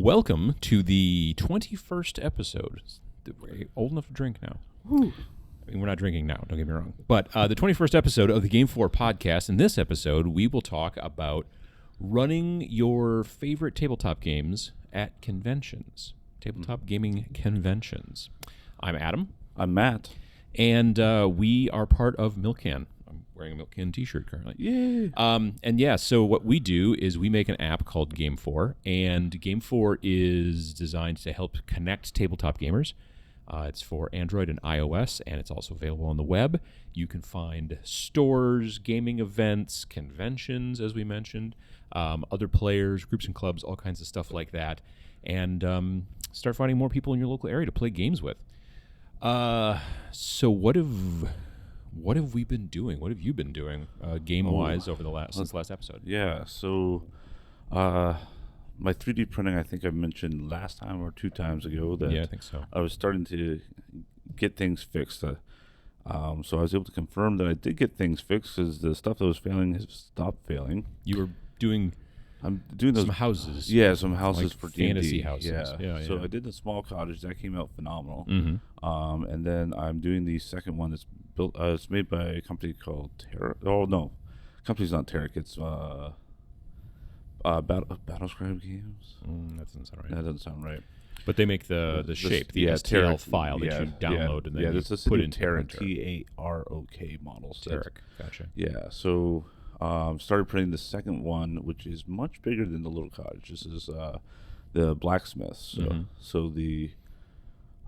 Welcome to the 21st episode. We're old enough to drink now. Woo. I mean, we're not drinking now, don't get me wrong. But the 21st episode of the GameFor Podcast. In this episode, we will talk about running your favorite tabletop games at conventions. Tabletop gaming conventions. I'm Adam. I'm Matt. And we are part of Milkcan. I'm wearing a Milkcan t-shirt currently. Yeah. So what we do is we make an app called GameFor, and GameFor is designed to help connect tabletop gamers. It's for Android and iOS, and it's also available on the web. You can find stores, gaming events, conventions, as we mentioned, other players, groups and clubs, all kinds of stuff like that, and start finding more people in your local area to play games with. So what have we been doing? What have you been doing game-wise over since the last episode? Yeah, so my 3D printing, I think I mentioned last time or 2 times ago that Yeah, I think so. I was starting to get things fixed. So I was able to confirm that I did get things fixed because the stuff that was failing has stopped failing. You were doing I'm doing those some houses. Yeah, some houses like for fantasy D&D. houses. Yeah, So yeah. I did the small cottage that came out phenomenal. Mm-hmm. And then I'm doing the second one that's built. It's made by a company called Terra. Oh no, company's not Terra. It's Battlescribe Games. That doesn't sound right. That doesn't sound right. But they make the shape, the STL Terra, file that you download and then you this is put the into Terra the printer. TAROK models. Tarek, gotcha. Yeah. So started printing the second one, which is much bigger than the little cottage. This is the blacksmith. So the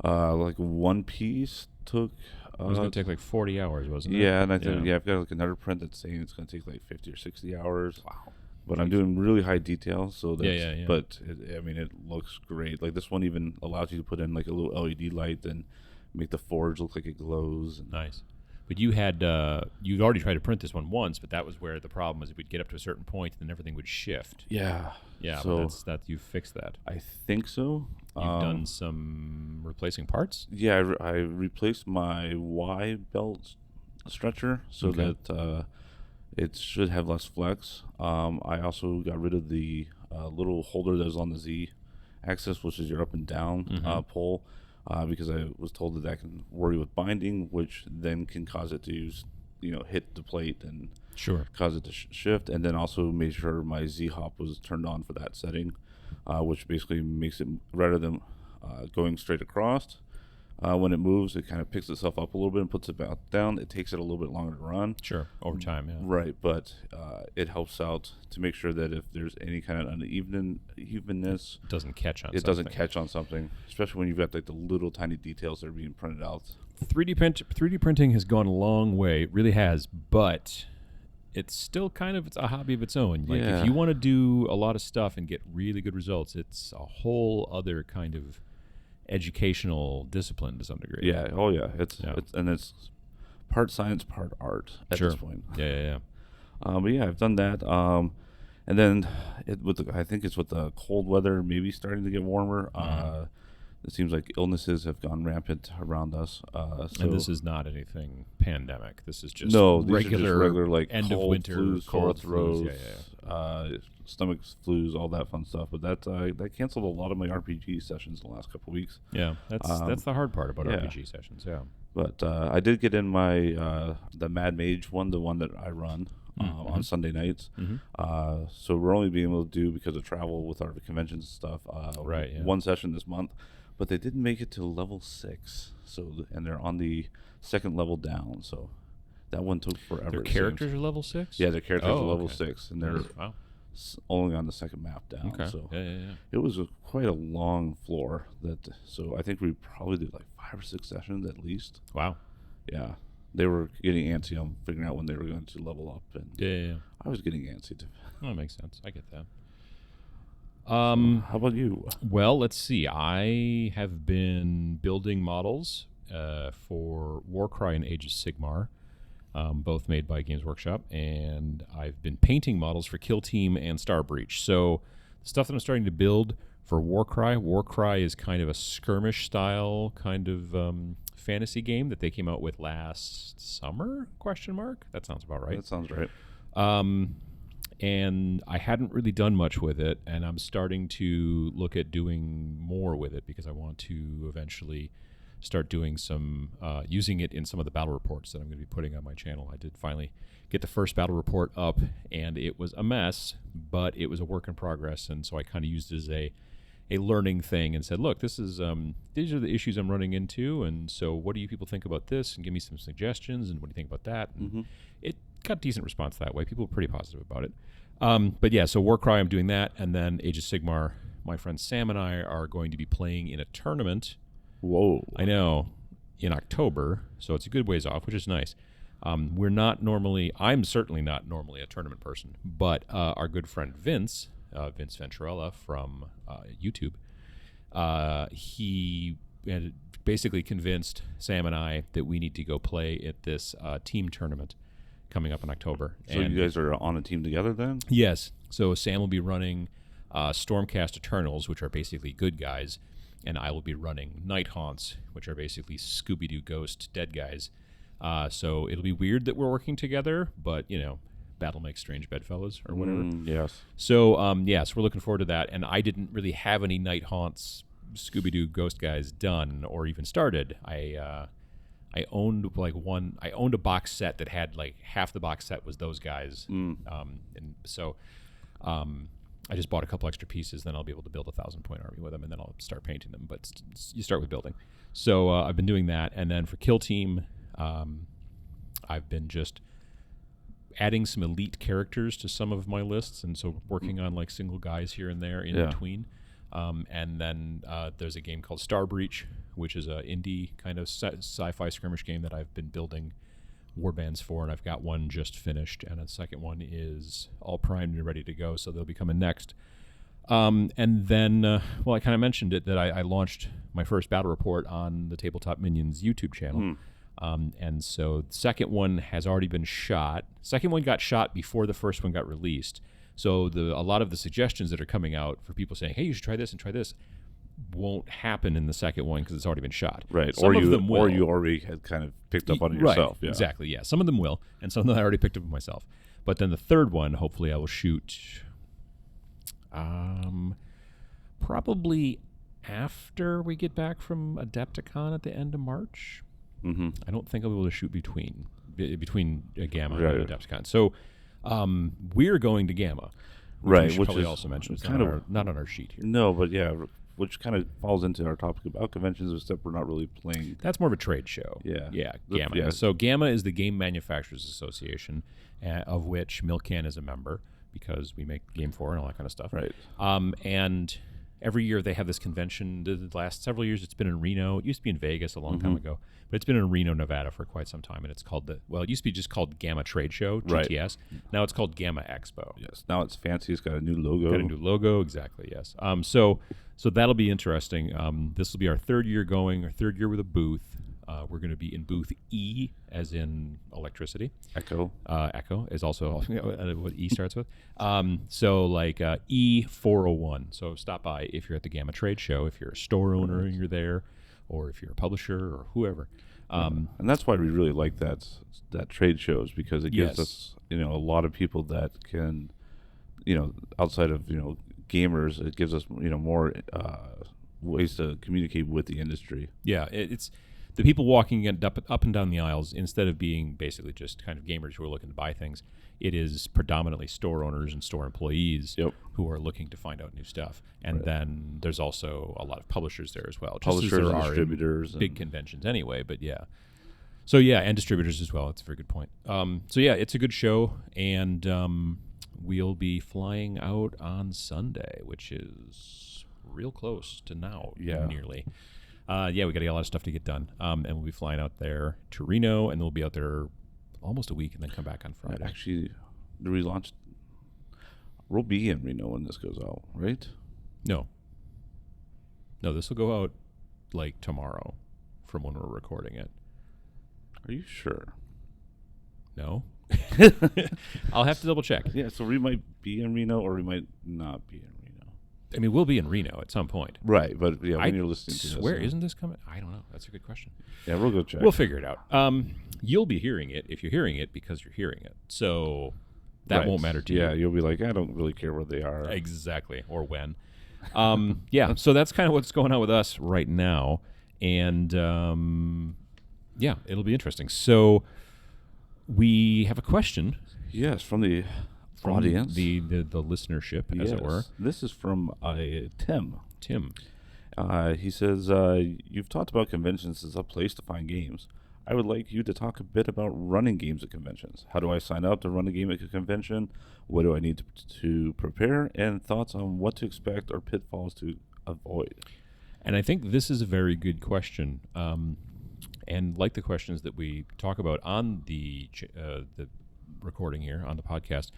like one piece took. It was going to take like 40 hours, wasn't it? Yeah, and I think I've got like another print that's saying it's going to take like 50 or 60 hours. Wow. But I'm doing really high detail, so that's, Yeah. But it looks great. Like this one even allows you to put in like a little LED light and make the forge look like it glows. And Nice. But you had you'd already tried to print this one once, but that was where the problem was. It would get up to a certain point, and then everything would shift. yeah, Yeah, So but you fixed that. I think so. You've done some replacing parts. Yeah, I replaced my Y belt stretcher so Okay. that it should have less flex. I also got rid of the little holder that was on the Z axis, which is your up and down pole, because I was told that can worry with binding, which then can cause it to hit the plate and Sure. cause it to shift. And then also made sure my Z hop was turned on for that setting, which basically makes it, rather than going straight across, when it moves, it kind of picks itself up a little bit and puts it back down. It takes it a little bit longer to run. Sure. Over time, yeah. Right, but it helps out to make sure that if there's any kind of unevenness, It doesn't catch on it something. doesn't catch on something, especially when you've got like the little tiny details that are being printed out. 3D printing has gone a long way. It really has, but it's still it's a hobby of its own. Like Yeah. if you want to do a lot of stuff and get really good results, it's a whole other kind of educational discipline to some degree. Yeah, oh yeah, it's Yeah. it's part science, part art at Sure. this point. Yeah. But yeah, I've done that. And then I think it's with the cold weather maybe starting to get warmer. It seems like illnesses have gone rampant around us. So And this is not anything pandemic. This is just no, these regular, are just regular like end cold of winter, flus, sore cold throats, flus. Yeah. stomach flus, all that fun stuff. But that canceled a lot of my RPG sessions in the last couple of weeks. Yeah, that's the hard part about yeah. RPG sessions. Yeah. But I did get in my the Mad Mage one, the one that I run on Sunday nights. So we're only being able to do, because of travel with our conventions and stuff, Right, yeah. one session this month. But they didn't make it to level 6, and they're on the second level down. So that one took forever. Their it characters seems. are level 6? Yeah, their characters are level okay. 6, and they're Wow. only on the second map down. Okay. So Yeah. it was quite a long floor. So I think we probably did like 5 or 6 sessions at least. Wow. Yeah, they were getting antsy on figuring out when they were going to level up, and Yeah. I was getting antsy too. Well, that makes sense. I get that. How about you? Well, let's see. I have been building models for Warcry and Age of Sigmar, both made by Games Workshop, and I've been painting models for Kill Team and Star Breach. So the stuff that I'm starting to build for Warcry is kind of a skirmish style kind of fantasy game that they came out with last summer? ? That sounds about right. That sounds right. and I hadn't really done much with it, and I'm starting to look at doing more with it because I want to eventually start doing some using it in some of the battle reports that I'm going to be putting on my channel. I did finally get the first battle report up, and it was a mess, but it was a work in progress, and so I kind of used it as a learning thing and said, look, this is these are the issues I'm running into, and so what do you people think about this, and give me some suggestions, and what do you think about that? And it got decent response that way. People were pretty positive about it. But yeah, so Warcry, I'm doing that, and then Age of Sigmar, my friend Sam and I are going to be playing in a tournament. Whoa. I know, in October, so it's a good ways off, which is nice. We're not normally, I'm certainly not normally a tournament person, but our good friend Vince Venturella from YouTube, he had basically convinced Sam and I that we need to go play at this team tournament coming up in October. So you guys are on a team together then? Yes. So Sam will be running Stormcast Eternals, which are basically good guys, and I will be running Night Haunts, which are basically Scooby-Doo ghost dead guys. So it'll be weird that we're working together, but, you know, battle makes strange bedfellows or whatever. Yes. So, so we're looking forward to that. And I didn't really have any Night Haunts Scooby-Doo ghost guys done or even started. I owned I owned a box set that had like half the box set was those guys. And so I just bought a couple extra pieces, then I'll be able to build a 1,000-point army with them, and then I'll start painting them. But you start with building. So I've been doing that. And then for Kill Team, I've been just adding some elite characters to some of my lists, and so working on like single guys here and there in between. And then there's a game called Star Breach, which is a indie kind of sci-fi skirmish game that I've been building warbands for, and I've got one just finished, and a second one is all primed and ready to go, so they'll be coming next. And then, I kind of mentioned it, that I launched my first battle report on the Tabletop Minions YouTube channel. And so the second one has already been shot. Second one got shot before the first one got released. So a lot of the suggestions that are coming out for people saying, hey, you should try this and try this, won't happen in the second one because it's already been shot. Right. Some of them will. Or you already had kind of picked up on it yourself. Right. Yeah. Exactly. Yeah. Some of them will, and some of them I already picked up on myself. But then the third one, hopefully I will shoot probably after we get back from Adepticon at the end of March. I don't think I'll be able to shoot between Gamma and Adepticon. So we're going to Gamma. Which probably also mentioned. It's not on our sheet here. No, but yeah, which kind of falls into our topic about conventions, except we're not really playing. That's more of a trade show. Yeah. Gamma. Yeah. So Gamma is the Game Manufacturers Association, of which Milkcan is a member because we make GameFor and all that kind of stuff. Right. And every year they have this convention. The last several years it's been in Reno. It used to be in Vegas a long time ago, but it's been in Reno, Nevada for quite some time, and it's called it used to be just called Gamma Trade Show, GTS. Right. Now it's called Gamma Expo. Yes. Now it's fancy. It's got a new logo. Exactly, yes. So that'll be interesting. This will be our third year with a booth. We're going to be in booth E, as in electricity. Echo is also what E starts with. So like E401. So stop by if you're at the Gamma Trade Show, if you're a store owner and you're there, or if you're a publisher or whoever. And that's why we really like that trade shows, because it gives us a lot of people that can, outside of gamers, it gives us more ways to communicate with the industry. Yeah, it's the people walking up and down the aisles, instead of being basically just kind of gamers who are looking to buy things, it is predominantly store owners and store employees who are looking to find out new stuff. And then there's also a lot of publishers there as well. Publishers and distributors. Big conventions anyway, but yeah. So yeah, and distributors as well. That's a very good point. So yeah, it's a good show, and we'll be flying out on Sunday, which is real close to now, nearly. We got to get a lot of stuff to get done. And we'll be flying out there to Reno, and we'll be out there almost a week and then come back on Friday. Actually, the relaunch, we'll be in Reno when this goes out, right? No, this will go out like tomorrow from when we're recording it. Are you sure? No. I'll have to double check. Yeah, so we might be in Reno or we might not be in Reno. I mean, we'll be in Reno at some point. Right, but yeah, when you're listening to this. Where isn't this coming? I don't know. That's a good question. Yeah, we'll go check. We'll figure it out. You'll be hearing it if you're hearing it because you're hearing it. So That won't matter to you. Yeah, you'll be like, I don't really care where they are. Exactly, or when. Yeah, so that's kind of what's going on with us right now. And, yeah, it'll be interesting. So we have a question. Yes, from the audience. The listenership, as it were. This is from Tim. Tim. He says, you've talked about conventions as a place to find games. I would like you to talk a bit about running games at conventions. How do I sign up to run a game at a convention? What do I need to prepare? And thoughts on what to expect or pitfalls to avoid. And I think this is a very good question. And like the questions that we talk about on the recording here on the podcast,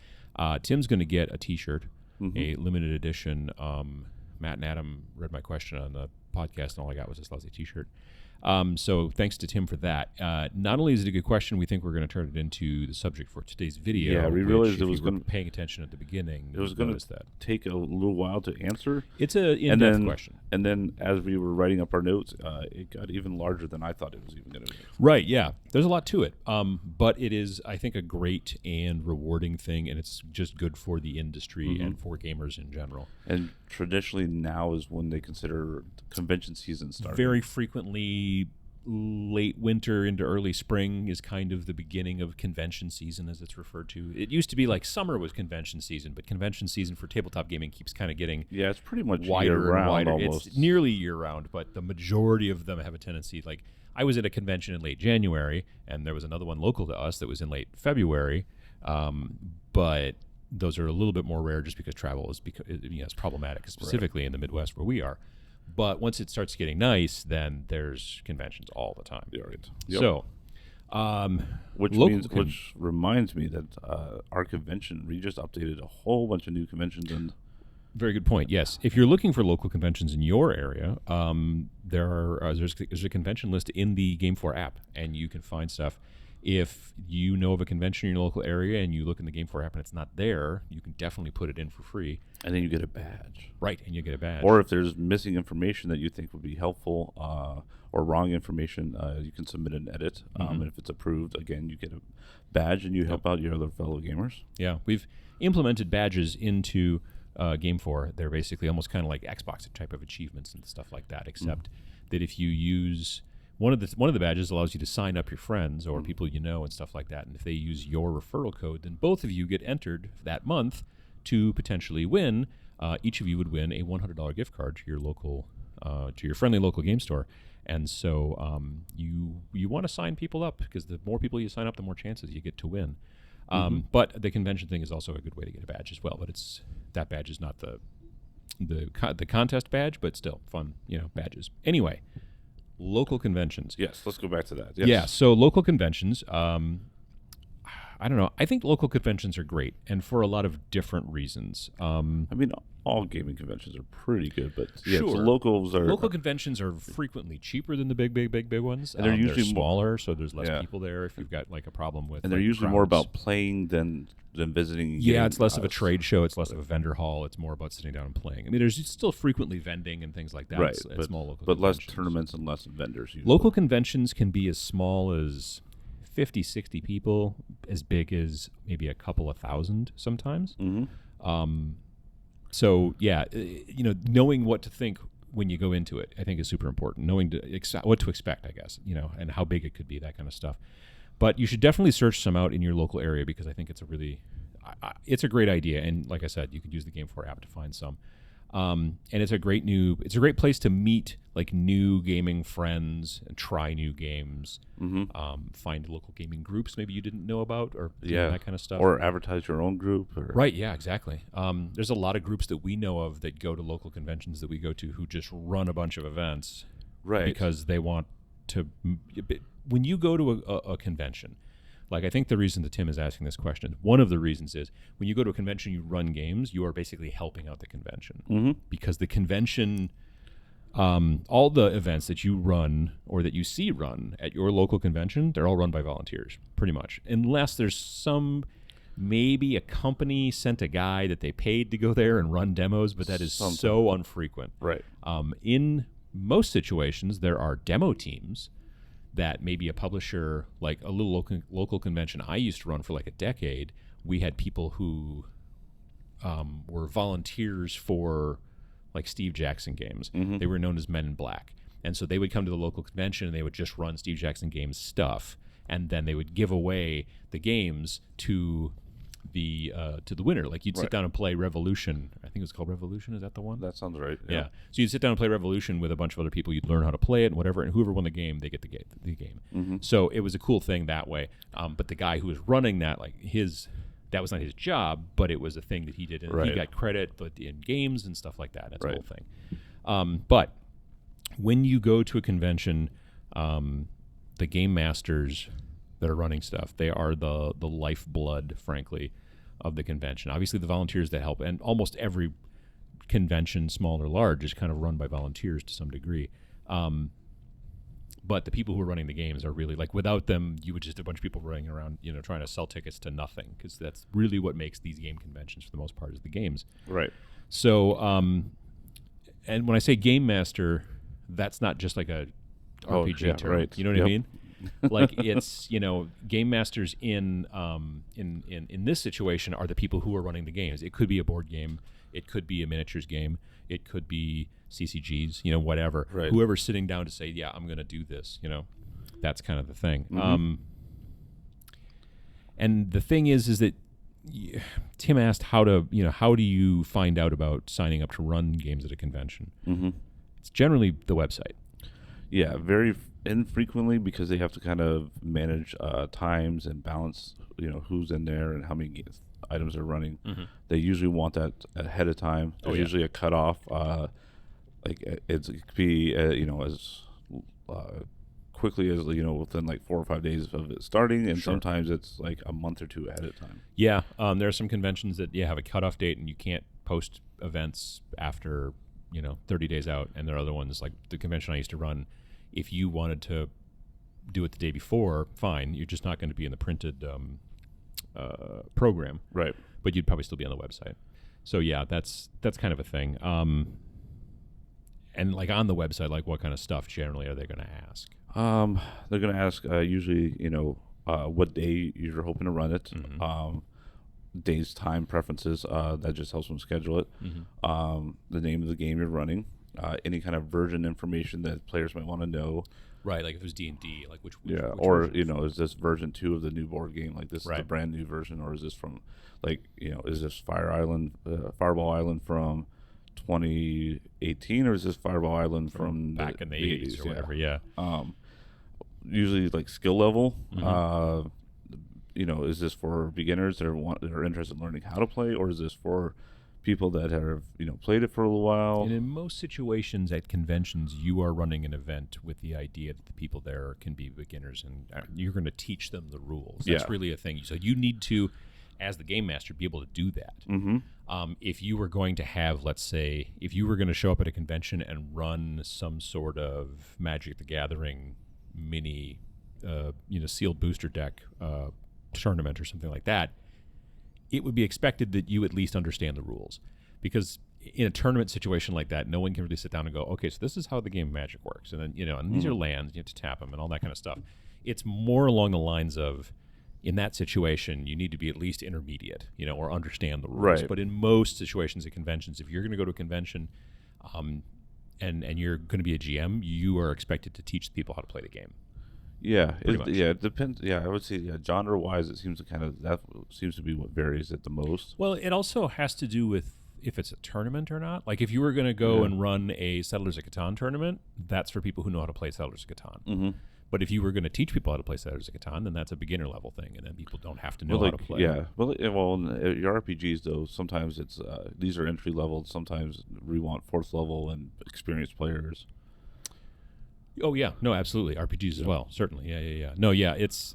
Tim's going to get a T-shirt, a limited edition. Matt and Adam read my question on the podcast, and all I got was this lousy T-shirt. So thanks to Tim for that. Not only is it a good question, we think we're going to turn it into the subject for today's video. Yeah, we realized it was going to paying attention at the beginning. It was going to take a little while to answer. It's an in-depth question. And then as we were writing up our notes, it got even larger than I thought it was even going to be. Right, yeah. There's a lot to it. But it is, I think, a great and rewarding thing, and it's just good for the industry and for gamers in general. And traditionally now is when they consider convention season starting. Very frequently, late winter into early spring is kind of the beginning of convention season, as it's referred to. It used to be like summer was convention season, but convention season for tabletop gaming keeps kind of getting it's pretty much wider year-round and wider. almost. It's nearly year-round, but the majority of them have a tendency, like I was at a convention in late January, and there was another one local to us that was in late February, but those are a little bit more rare just because travel is it's problematic, specifically in the Midwest where we are. But once it starts getting nice, then there's conventions all the time. Yeah, right. Yep. So, which reminds me that our convention, we just updated a whole bunch of new conventions. And very good point. Yes, if you're looking for local conventions in your area, there's a convention list in the GameFor app, and you can find stuff. If you know of a convention in your local area and you look in the GameFor app and it's not there, you can definitely put it in for free. And then you get a badge. Right, and you get a badge. Or if there's missing information that you think would be helpful or wrong information, you can submit an edit. And if it's approved, again, you get a badge and you help out your other fellow gamers. Yeah, we've implemented badges into GameFor. They're basically almost kind of like Xbox type of achievements and stuff like that, except that if you use... One of the badges allows you to sign up your friends or people you know and stuff like that. And if they use your referral code, then both of you get entered that month to potentially win. Each of you would win a $100 gift card to your local, to your friendly local game store. And so you want to sign people up because the more people you sign up, the more chances you get to win. But the convention thing is also a good way to get a badge as well. But that badge is not the contest badge, but still fun, badges. Anyway. Local conventions. Yes, let's go back to that. Yes. Yeah, so local conventions, I don't know. I think local conventions are great, and for a lot of different reasons. I mean, all gaming conventions are pretty good, but sure. Local conventions are frequently cheaper than the big ones. And they're usually smaller, so there's less people there if you've got like a problem with. And they're usually more about playing than visiting. Yeah, it's less of a trade show. It's less of a vendor hall. It's more about sitting down and playing. I mean, there's still frequently vending and things like that. Right, at small local but less conventions. tournaments and less vendors. Usually. Local conventions can be as small as 50, 60 people, as big as maybe a couple of thousand sometimes. So, yeah, knowing what to think when you go into it, I think is super important. Knowing what to expect, I guess, and how big it could be, that kind of stuff. But you should definitely search some out in your local area because I think it's it's a great idea. And like I said, you could use the GameFor app to find some. And it's a great place to meet like new gaming friends and try new games. Find local gaming groups maybe you didn't know about or that kind of stuff. Or advertise your own group. Right, yeah, exactly. There's a lot of groups that we know of that go to local conventions that we go to who just run a bunch of events. Right. Because they want to... When you go to a convention... Like, I think the reason that Tim is asking this question, one of the reasons is when you go to a convention, you run games, you are basically helping out the convention. Because the convention, all the events that you run or that you see run at your local convention, they're all run by volunteers, pretty much. Unless there's maybe a company sent a guy that they paid to go there and run demos, but that is so infrequent. Right. In most situations, there are demo teams that maybe a publisher, like a little local convention I used to run for like a decade, we had people who were volunteers for like Steve Jackson games. Mm-hmm. They were known as Men in Black. And so they would come to the local convention and they would just run Steve Jackson Games stuff. And then they would give away the games to the winner. Like you'd sit down and play Revolution. I think it was called Revolution. Is that the one? That sounds right. Yeah. So you'd sit down and play Revolution with a bunch of other people. You'd learn how to play it and whatever. And whoever won the game, they get the game. Mm-hmm. So it was a cool thing that way. But the guy who was running that, like that was not his job, but it was a thing that he did. And he got credit but in games and stuff like that. That's the whole thing. But when you go to a convention, the game masters that are running stuff, they are the lifeblood, frankly, of the convention. Obviously, the volunteers that help, and almost every convention, small or large, is kind of run by volunteers to some degree. But the people who are running the games are really, like, without them, you would just have a bunch of people running around, trying to sell tickets to nothing, because that's really what makes these game conventions, for the most part, is the games. Right. So, and when I say game master, that's not just like a RPG term. Right. You know what I mean? Like it's game masters in this situation are the people who are running the games. It could be a board game, it could be a miniatures game, it could be CCGs, whatever. Right. Whoever's sitting down to say, yeah, I'm going to do this. That's kind of the thing. Mm-hmm. And the thing is that Tim asked how do you find out about signing up to run games at a convention? Mm-hmm. It's generally the website. Yeah, very infrequently, because they have to kind of manage times and balance, who's in there and how many items are running. Mm-hmm. They usually want that ahead of time. There's usually a cutoff. Like it could be, as quickly as within like 4 or 5 days of it starting, and sometimes it's like a month or two ahead of time. Yeah, there are some conventions that have a cutoff date, and you can't post events after 30 days out. And there are other ones, like the convention I used to run. If you wanted to do it the day before, fine. You're just not going to be in the printed program, right? But you'd probably still be on the website. So yeah, that's kind of a thing. And like on the website, like what kind of stuff generally are they going to ask? They're going to ask usually, what day you're hoping to run it. Mm-hmm. Days, time preferences. That just helps them schedule it. Mm-hmm. The name of the game you're running. Any kind of version information that players might want to know. Right, like if it was D&D, like which or version? Is this version 2 of the new board game? Like this is the brand new version, or is this from, like is this Fireball Island from 2018, or is this Fireball Island from back in the 80s or whatever? Yeah. Usually like skill level. Mm-hmm. Is this for beginners that are interested in learning how to play, or is this for people that have played it for a little while? And in most situations at conventions, you are running an event with the idea that the people there can be beginners, and you're going to teach them the rules. That's really a thing. So you need to, as the game master, be able to do that. Mm-hmm. If you were going to have, let's say, if you were going to show up at a convention and run some sort of Magic the Gathering mini, sealed booster deck tournament or something like that, it would be expected that you at least understand the rules, because in a tournament situation like that, no one can really sit down and go, okay, so this is how the game of Magic works, and then and these are lands, you have to tap them and all that kind of stuff. It's more along the lines of, in that situation, you need to be at least intermediate, or understand the rules. Right. But in most situations at conventions, if you're going to go to a convention, and you're going to be a GM, you are expected to teach people how to play the game. Yeah, it depends. Yeah, I would say genre-wise, it seems that seems to be what varies it the most. Well, it also has to do with if it's a tournament or not. Like if you were going to go and run a Settlers of Catan tournament, that's for people who know how to play Settlers of Catan. Mm-hmm. But if you were going to teach people how to play Settlers of Catan, then that's a beginner level thing, and then people don't have to know how to play. Yeah, well, in your RPGs though, sometimes it's these are entry level. Sometimes we want 4th level and experienced players. Oh yeah, no, absolutely, RPGs as well, certainly. Yeah. No, yeah, it's.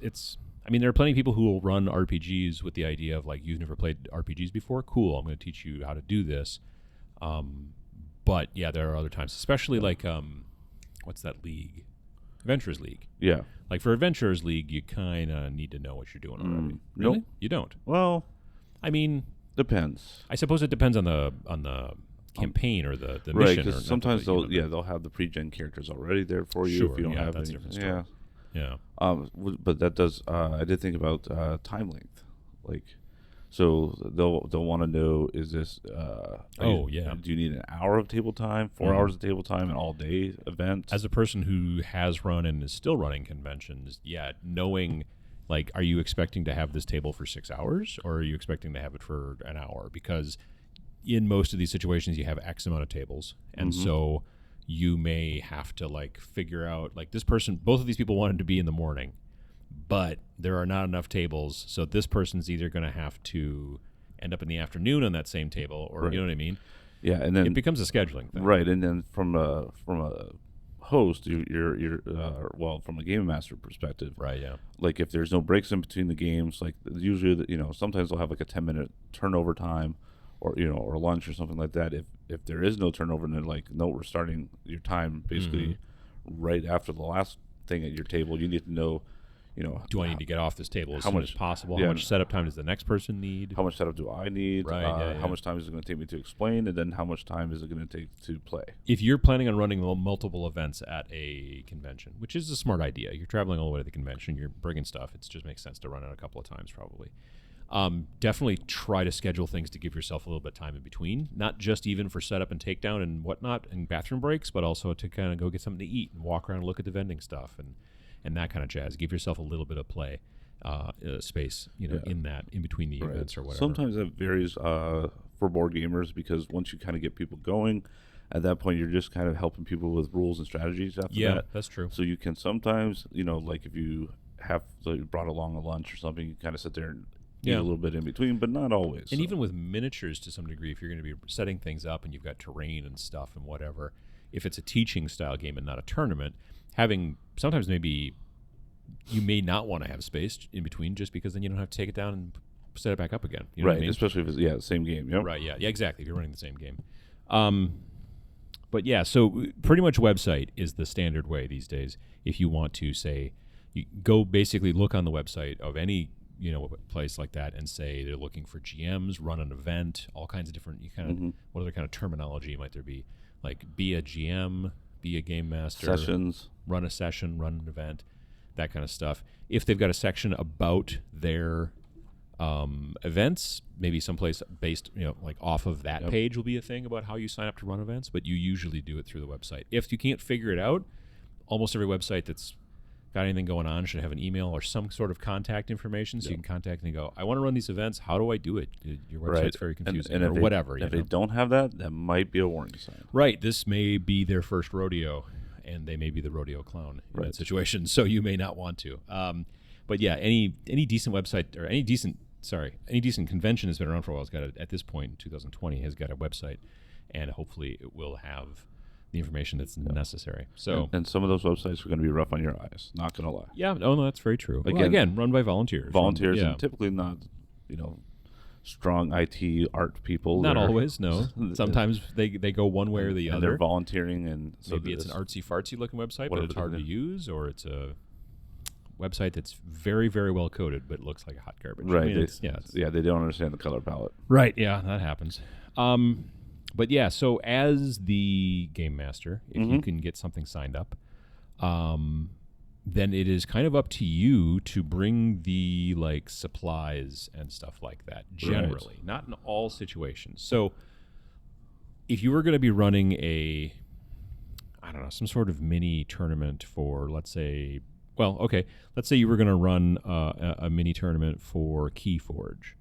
I mean, there are plenty of people who will run RPGs with the idea of like, you've never played RPGs before. Cool, I'm going to teach you how to do this. But yeah, there are other times, especially like what's that league? Adventurers League. Yeah. Like for Adventurers League, you kind of need to know what you're doing already. Really? Nope. You don't? Well, I mean, depends. I suppose it depends on the campaign or the right, mission. Because sometimes they'll have the pre-gen characters already there for you. Sure, if you don't have that's any. a different story. Yeah. Yeah. But that does. I did think about time length. Like, So they'll want to know, is this do you need an hour of table time, 4 hours of table time, an all day event? As a person who has run and is still running conventions, knowing, like, are you expecting to have this table for 6 hours, or are you expecting to have it for an hour? Because in most of these situations you have X amount of tables, and so you may have to like figure out, like, both of these people wanted to be in the morning, but there are not enough tables, so this person's either going to have to end up in the afternoon on that same table, or you know what I mean? Yeah, and then it becomes a scheduling thing, right? And then from a host, you're from a game master perspective, right? Yeah, like if there's no breaks in between the games, like usually sometimes they'll have like a 10-minute turnover time, or or lunch or something like that. If there is no turnover, and they're like, no, we're starting your time basically right after the last thing at your table, you need to know. Do I need to get off this table as soon as possible? How much setup time does the next person need? How much setup do I need? Right. How much time is it going to take me to explain? And then how much time is it going to take to play? If you're planning on running multiple events at a convention, which is a smart idea, you're traveling all the way to the convention, you're bringing stuff, it just makes sense to run it a couple of times probably. Definitely try to schedule things to give yourself a little bit of time in between, not just even for setup and takedown and whatnot and bathroom breaks, but also to kind of go get something to eat and walk around and look at the vending stuff and that kind of jazz. Give yourself a little bit of play space, in between the events or whatever. Sometimes that varies for board gamers, because once you kind of get people going, at that point you're just kind of helping people with rules and strategies after that. Yeah, that's true. So you can sometimes, like if you brought along a lunch or something, you kind of sit there and eat a little bit in between, but not always. And even with miniatures to some degree, if you're going to be setting things up and you've got terrain and stuff and whatever, if it's a teaching style game and not a tournament, sometimes maybe you may not want to have space in between, just because then you don't have to take it down and set it back up again. You know what I mean? Especially if it's the same game. Yep. Right. Yeah, exactly. If you're running the same game. But yeah, so pretty much website is the standard way these days. If you want to say, you go basically look on the website of any place like that and say they're looking for GMs, run an event, all kinds of different. What other kind of terminology might there be? Like, be a GM, be a game master, sessions, run a session, run an event, that kind of stuff. If they've got a section about their events, maybe someplace based, like off of that page will be a thing about how you sign up to run events, but you usually do it through the website. If you can't figure it out, almost every website that's got anything going on should have an email or some sort of contact information, so you can contact and go, I want to run these events. How do I do it? Your website's very confusing, or whatever. If they don't have that might be a warning sign. Right. This may be their first rodeo, and they may be the rodeo clown in that situation, so you may not want to. But yeah, any decent website, or any decent convention has been around for a while. Has got at this point in 2020 has got a website, and hopefully it will have the information that's necessary. So, and some of those websites are going to be rough on your eyes. Not going to lie. Yeah, no, that's very true. Again, run by volunteers. And typically not, strong IT art people. Not always. No, sometimes they go one way or the other. And they're volunteering, and so maybe it's an artsy fartsy looking website, but it's hard to use, or it's a website that's very, very well coded but looks like hot garbage. Right. They don't understand the color palette. Right. Yeah, that happens. But yeah, so as the game master, if you can get something signed up, then it is kind of up to you to bring the supplies and stuff like that, generally, not in all situations. So if you were going to be running some sort of mini tournament for, let's say you were going to run a mini tournament for Keyforge.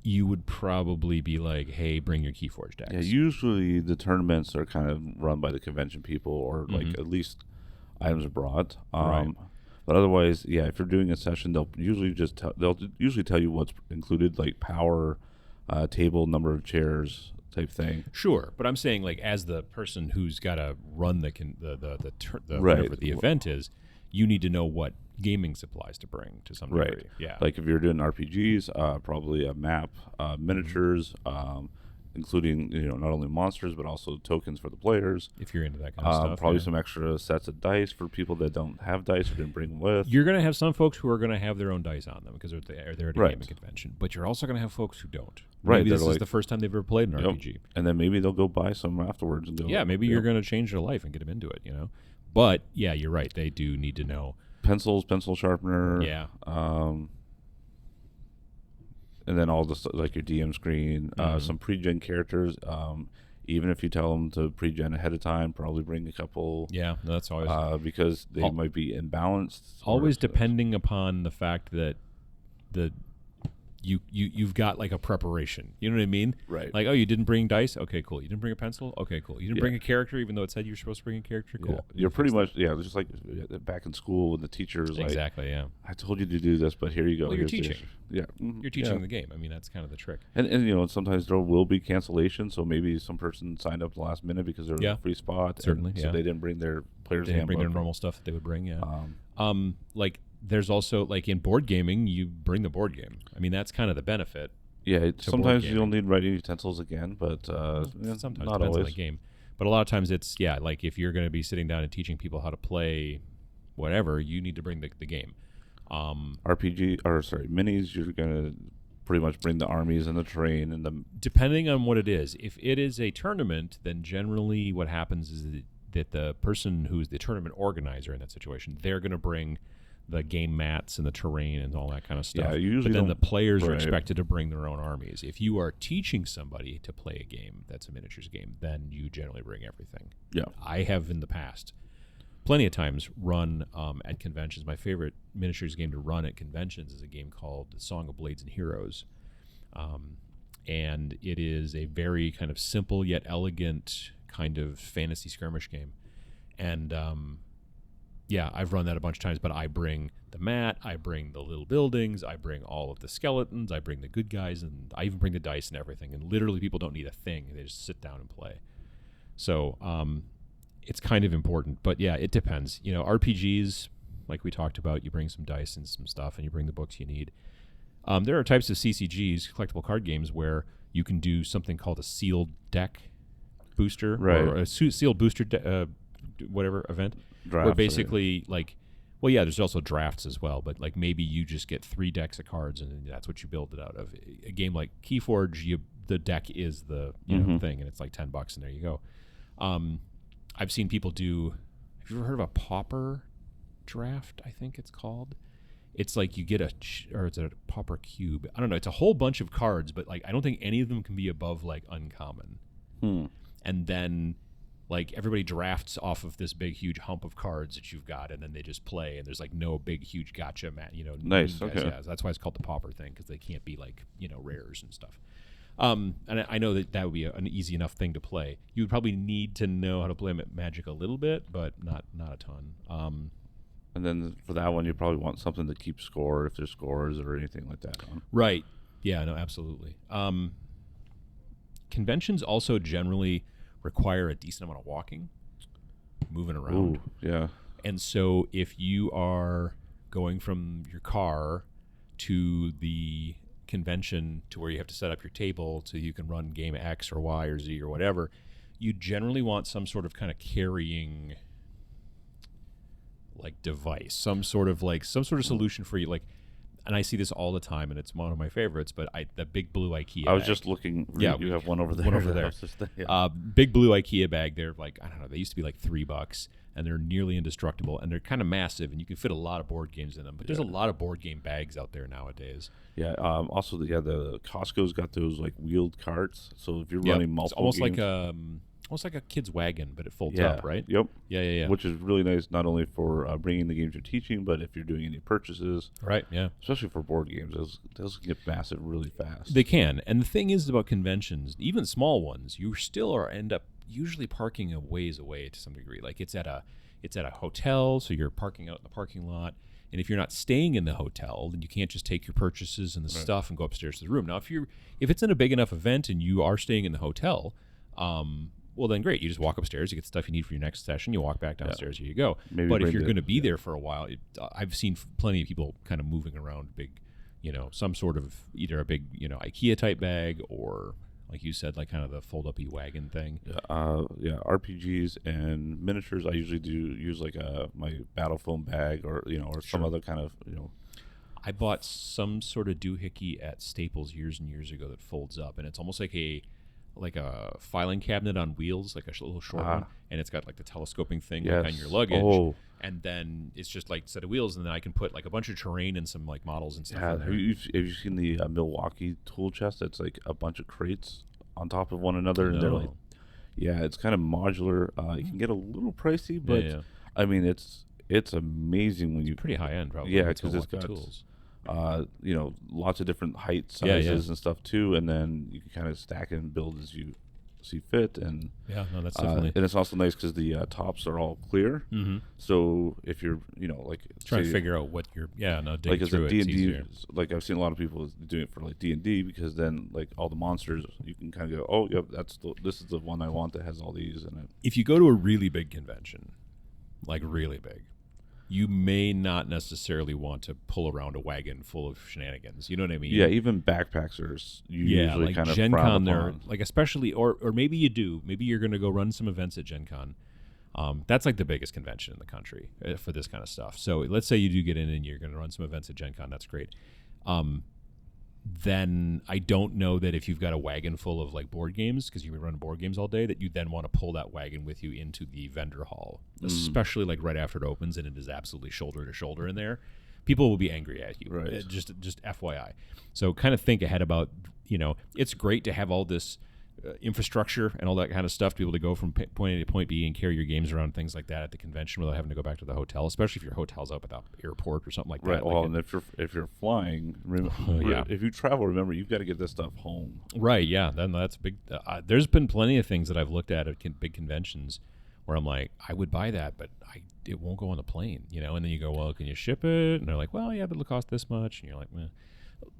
You would probably be like, hey, bring your Keyforge decks. Yeah, usually the tournaments are kind of run by the convention people, or at least items are brought. But otherwise, if you're doing a session, they'll usually tell you what's included, like power, table, number of chairs type thing. Sure, but I'm saying, as the person who's got to run whatever the event is, you need to know what gaming supplies to bring to some degree. Right. Yeah. Like if you're doing RPGs, probably a map, miniatures, including not only monsters but also tokens for the players. If you're into that kind of stuff, probably some extra sets of dice for people that don't have dice or didn't bring them with. You're going to have some folks who are going to have their own dice on them because they're at a gaming convention, but you're also going to have folks who don't. Maybe this is the first time they've ever played an RPG, and then maybe they'll go buy some afterwards and go. Yeah, maybe you're going to change their life and get them into it. But yeah, you're right. They do need to know pencils, pencil sharpener. Yeah. and then all the like your DM screen, some pre-gen characters. Even if you tell them to pre-gen ahead of time, probably bring a couple. Yeah, no, that's always because they might be imbalanced. Always depending upon the fact that you've got like a preparation. You know what I mean? Right. Like, oh, you didn't bring dice? Okay, cool. You didn't bring a pencil? Okay, cool. You didn't bring a character even though it said you were supposed to bring a character? Cool. Yeah. You're pretty much, just like back in school when the teacher was like, exactly, yeah. I told you to do this, but here you go. Well, you're teaching. Yeah. You're teaching the game. I mean, that's kind of the trick. And sometimes there will be cancellations, so maybe some person signed up the last minute because there was a free spot. Certainly, so they didn't bring their player's handbook. They didn't bring their normal stuff that they would bring, yeah. Like, there's also, like, in board gaming, you bring the board game. I mean, that's kind of the benefit. Yeah, sometimes you'll need writing utensils again, but sometimes not depends always. on the game. But a lot of times it's, like if you're going to be sitting down and teaching people how to play whatever, you need to bring the game. Minis, you're going to pretty much bring the armies and the terrain and the... Depending on what it is. If it is a tournament, then generally what happens is that the person who's the tournament organizer in that situation, they're going to bring the game mats and the terrain and all that kind of stuff. Yeah, usually but then the players are expected to bring their own armies. If you are teaching somebody to play a game that's a miniatures game, then you generally bring everything. Yeah. I have in the past plenty of times run at conventions. My favorite miniatures game to run at conventions is a game called Song of Blades and Heroes. And it is a very kind of simple yet elegant kind of fantasy skirmish game. And I've run that a bunch of times, but I bring the mat, I bring the little buildings, I bring all of the skeletons, I bring the good guys, and I even bring the dice and everything. And literally people don't need a thing. They just sit down and play. So it's kind of important. But yeah, it depends. RPGs, like we talked about, you bring some dice and some stuff, and you bring the books you need. There are types of CCGs, collectible card games, where you can do something called a sealed deck booster, or a sealed booster whatever event. Drafts, where basically there's also drafts as well, but like maybe you just get 3 decks of cards and that's what you build it out of. A game like Keyforge, the deck is the thing, and it's like $10 and there you go. I've seen people do, have you ever heard of a pauper draft? I think it's called. It's like you get it's a pauper cube. I don't know. It's a whole bunch of cards, but like I don't think any of them can be above like uncommon. And then like everybody drafts off of this big huge hump of cards that you've got, and then they just play, and there's like no big huge gotcha Nice. Guys, okay. Yeah, so that's why it's called the pauper thing, because they can't be like rares and stuff. And I know that would be an easy enough thing to play. You would probably need to know how to play Magic a little bit, but not a ton. And then for that one, you probably want something to keep score if there's scores or anything like that. Huh? Right. Yeah. No. Absolutely. Conventions also generally require a decent amount of walking, moving around. Ooh, yeah. And so if you are going from your car to the convention to where you have to set up your table so you can run game X or Y or Z or whatever, you generally want some sort of kind of carrying like device, some sort of solution for you. Like, and I see this all the time, and it's one of my favorites. But the big blue IKEA. I was bag. just looking. Yeah, you have one over there. One over there. Big blue IKEA bag. They're like, I don't know. They used to be like $3, and they're nearly indestructible, and they're kind of massive, and you can fit a lot of board games in them. But there's a lot of board game bags out there nowadays. Yeah. Also, the Costco's got those like wheeled carts. So if you're running multiple, it's almost games, almost like a kid's wagon, but it folds up, right? Yep. Yeah. Which is really nice, not only for bringing the games you're teaching, but if you're doing any purchases. Right, yeah. Especially for board games. Those can get massive really fast. They can. And the thing is about conventions, even small ones, you still end up usually parking a ways away to some degree. Like it's at a hotel, so you're parking out in the parking lot. And if you're not staying in the hotel, then you can't just take your purchases and the stuff and go upstairs to the room. Now, if it's in a big enough event and you are staying in the hotel, well, then great. You just walk upstairs, you get stuff you need for your next session, you walk back downstairs, here you go. But if you're going to be there for a while, I've seen plenty of people kind of moving around big, some sort of either a big, IKEA type bag or, like you said, like kind of the fold-up wagon thing. RPGs and miniatures, I usually use like my battle foam bag or, or some other kind of, I bought some sort of doohickey at Staples years and years ago that folds up, and it's almost like like a filing cabinet on wheels, like a little short one, and it's got like the telescoping thing like on your luggage. Oh. And then it's just like a set of wheels, and then I can put like a bunch of terrain and some like models and stuff. Yeah, in there. have you seen the Milwaukee tool chest? It's like a bunch of crates on top of one another, and they're like, yeah, it's kind of modular. It can get a little pricey, but I mean, it's amazing when you pretty high end, probably. Yeah, because it's got tools. Lots of different height sizes and stuff too, and then you can kind of stack and build as you see fit. And that's definitely. And it's also nice because the tops are all clear. Mm-hmm. So if you're like trying to figure out what you're dig like as through a it, D&D, like I've seen a lot of people doing it for like D&D, because then like all the monsters you can kind of go, oh yep, this is the one I want that has all these in it. If you go to a really big convention, like really big, you may not necessarily want to pull around a wagon full of shenanigans. You know what I mean? Yeah, even backpacks are usually like kind of Gen frowned Con there, upon. like especially, or maybe you do. Maybe you're going to go run some events at Gen Con. That's like the biggest convention in the country for this kind of stuff. So let's say you do get in and you're going to run some events at Gen Con. That's great. Then I don't know that if you've got a wagon full of like board games, because you've been running board games all day, that you then want to pull that wagon with you into the vendor hall, especially like right after it opens and it is absolutely shoulder to shoulder in there. People will be angry at you. Right. Just FYI. So kind of think ahead about, it's great to have all this infrastructure and all that kind of stuff to be able to go from point A to point B and carry your games around, things like that at the convention without having to go back to the hotel, especially if your hotel's up at the airport or something like that. Right. Well, and if you're flying, if you travel, remember you've got to get this stuff home. Right. Yeah. Then that's big. There's been plenty of things that I've looked at big conventions where I'm like, I would buy that, but it won't go on the plane, And then you go, well, can you ship it? And they're like, well, yeah, but it'll cost this much. And you're like, meh.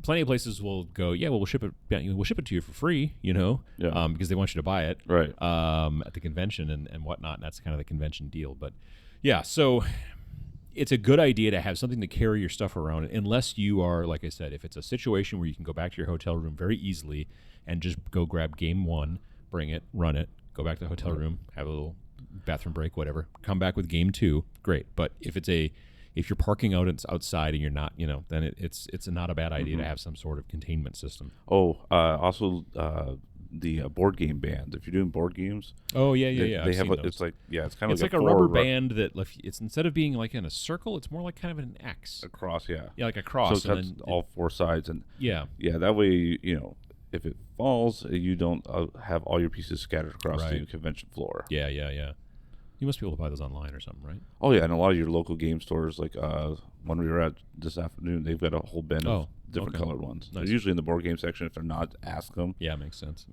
Plenty of places will go, yeah, well, we'll ship it. We'll ship it to you for free, because they want you to buy it, right? At the convention and whatnot. And that's kind of the convention deal. But yeah, so it's a good idea to have something to carry your stuff around, unless you are, like I said, if it's a situation where you can go back to your hotel room very easily and just go grab game one, bring it, run it, go back to the hotel room, have a little bathroom break, whatever, come back with game two, great. But if you're parking outside and you're not, then it's not a bad idea to have some sort of containment system. Also the board game band. If you're doing board games, they have it's like it's kind of like a rubber band that it's instead of being like in a circle, it's more like kind of an X, a cross, like a cross. So it's all four sides, and yeah, that way if it falls, you don't have all your pieces scattered across the convention floor. Yeah. You must be able to buy those online or something, right? Oh, yeah, and a lot of your local game stores, like when we were at this afternoon, they've got a whole bin of different colored ones. Nice. They're usually in the board game section. If they're not, ask them. Yeah, makes sense.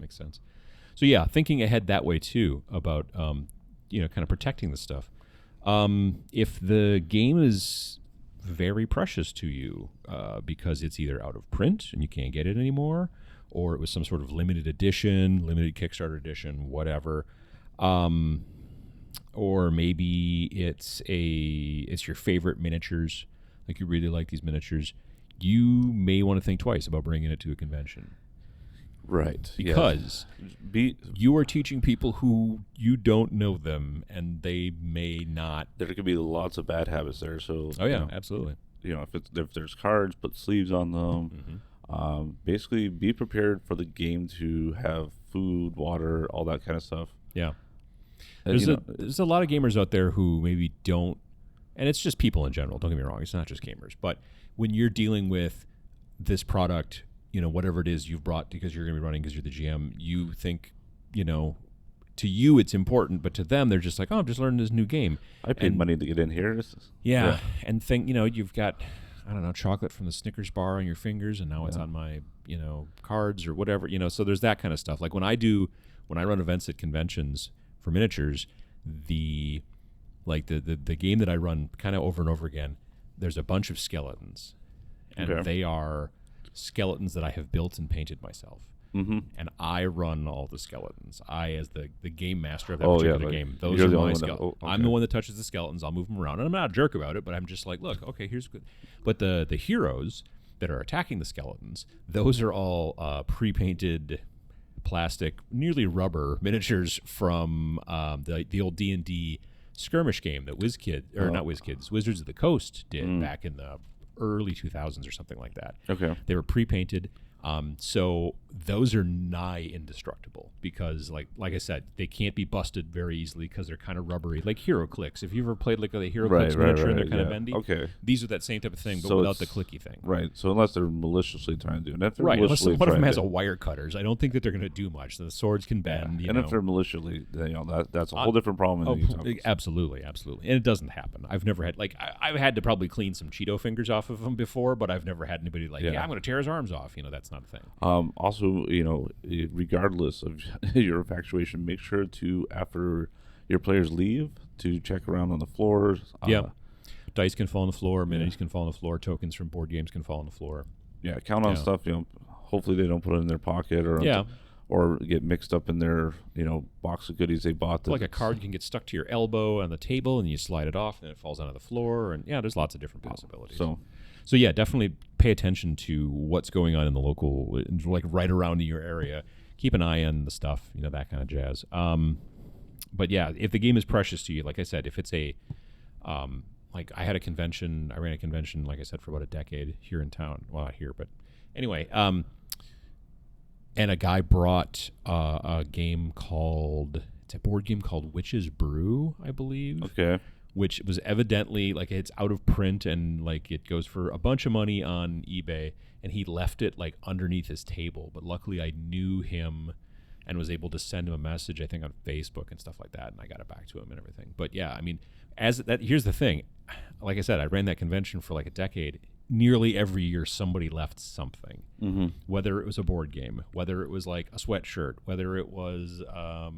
So, yeah, thinking ahead that way, too, about, kind of protecting the stuff. If the game is very precious to you because it's either out of print and you can't get it anymore, or it was some sort of limited edition, limited Kickstarter edition, whatever, or maybe it's your favorite miniatures, like you really like these miniatures, you may want to think twice about bringing it to a convention. Right. Because you are teaching people who you don't know them, and they may not. There could be lots of bad habits there. So absolutely. If there's cards, put sleeves on them. Mm-hmm. Basically, be prepared for the game to have food, water, all that kind of stuff. Yeah. There's a lot of gamers out there who maybe don't, and it's just people in general, don't get me wrong, it's not just gamers, but when you're dealing with this product, whatever it is you've brought because you're going to be running because you're the GM, you think, to you it's important, but to them they're just like, oh, I'm just learning this new game. I paid money to get in here. And think, you've got, I don't know, chocolate from the Snickers bar on your fingers, and now it's on my, cards or whatever, so there's that kind of stuff. Like when I run events at conventions for miniatures, the game that I run kind of over and over again, there's a bunch of skeletons, and they are skeletons that I have built and painted myself. Mm-hmm. And I run all the skeletons. I, as the game master of that particular game, those are my skeletons. I'm the one that touches the skeletons. I'll move them around, and I'm not a jerk about it, but I'm just like, look, okay, here's good. But the heroes that are attacking the skeletons, those are all pre-painted plastic, nearly rubber miniatures from the old D&D skirmish game that not WizKids, Wizards of the Coast did back in the early 2000s or something like that. Okay. They were pre-painted. So those are nigh indestructible because, like I said, they can't be busted very easily because they're kind of rubbery, like HeroClix. If you ever played like a HeroClix miniature and they're kind of bendy, these are that same type of thing, but without the clicky thing. Right. So unless they're maliciously trying to do it, unless one of them has a wire cutters, I don't think that they're going to do much. The swords can bend. And if they're maliciously, that's a whole different problem. Absolutely, and it doesn't happen. I've never had I've had to probably clean some Cheeto fingers off of them before, but I've never had anybody I'm going to tear his arms off. That's not a thing. Also, regardless of your infatuation, make sure to, after your players leave, to check around on the floors. Dice can fall on the floor, minis can fall on the floor, tokens from board games can fall on the floor. Yeah, count on stuff. Hopefully they don't put it in their pocket or get mixed up in their box of goodies they bought. Like a card can get stuck to your elbow on the table and you slide it off and it falls onto the floor. And there's lots of different possibilities. So yeah, definitely pay attention to what's going on in the local, like right around in your area. Keep an eye on the stuff, that kind of jazz. But yeah, if the game is precious to you, like I said, if it's I ran a convention, like I said, for about a decade here in town. Well, not here, but anyway. And a guy brought a board game called Witch's Brew, I believe. Okay. Which was evidently it's out of print and it goes for a bunch of money on eBay, and he left it underneath his table. But luckily I knew him and was able to send him a message, I think on Facebook and stuff like that, and I got it back to him and everything. But yeah, I mean, here's the thing. Like I said, I ran that convention for a decade. Nearly every year somebody left something, whether it was a board game, whether it was a sweatshirt, whether it was I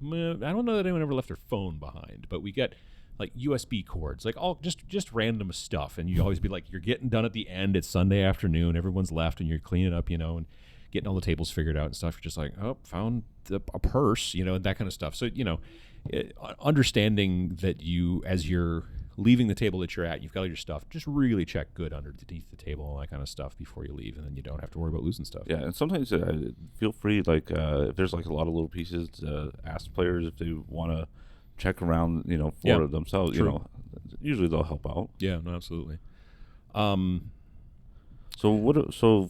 don't know that anyone ever left their phone behind, but we get USB cords, all just random stuff, and you always be you're getting done at the end. It's Sunday afternoon, everyone's left, and you're cleaning up, and getting all the tables figured out and stuff. You're just found a purse, and that kind of stuff. So understanding that as you're leaving the table that you're at, you've got all your stuff. Just really check good underneath the table and all that kind of stuff before you leave, and then you don't have to worry about losing stuff. Yeah, and sometimes feel free, if there's a lot of little pieces, to ask players if they want to check around, for themselves. True. Usually they'll help out. Yeah, no, absolutely. So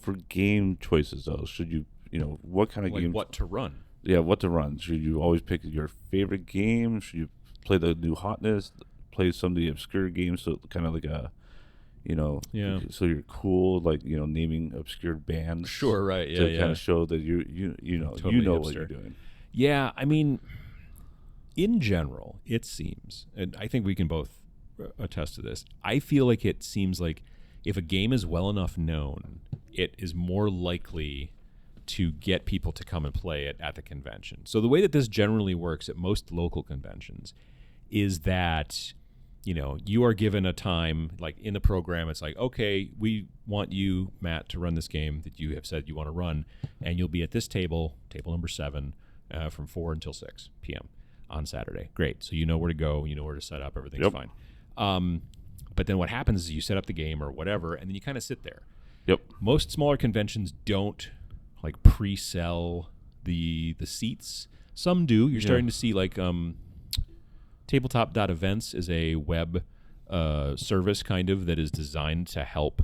for game choices though, should you, what kind of game? What to run? Yeah, what to run? Should you always pick your favorite game? Should you play the new hotness? Play some of the obscure games, so kind of so you're cool, naming obscure bands. Sure, right, yeah, to kind of show that totally what you're doing. Yeah, I mean, in general, it seems, and I think we can both attest to this, I feel like it seems like if a game is well enough known, it is more likely to get people to come and play it at the convention. So the way that this generally works at most local conventions is that you are given a time, in the program, it's okay, we want you, Matt, to run this game that you have said you want to run, and you'll be at this table number 7, from 4 until 6 p.m. on Saturday. Great. So you know where to go, you know where to set up, everything's fine. But then what happens is you set up the game or whatever, and then you kind of sit there. Yep. Most smaller conventions don't pre-sell the seats. Some do. You're starting to see Tabletop.events is a web service kind of that is designed to help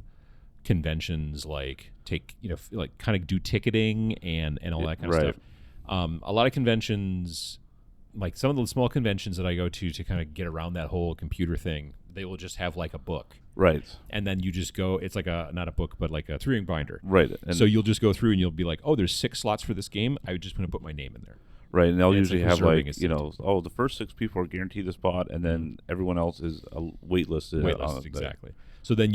conventions kind of do ticketing and all that kind of stuff. A lot of conventions, some of the small conventions that I go to kind of get around that whole computer thing, they will just have a book. Right. And then you just go, it's not a book, but a 3-ring binder. Right. And so you'll just go through and you'll be there's 6 slots for this game. I just want to put my name in there. Right, and they'll usually have the first 6 people are guaranteed a spot, and then everyone else is waitlisted. Exactly. So then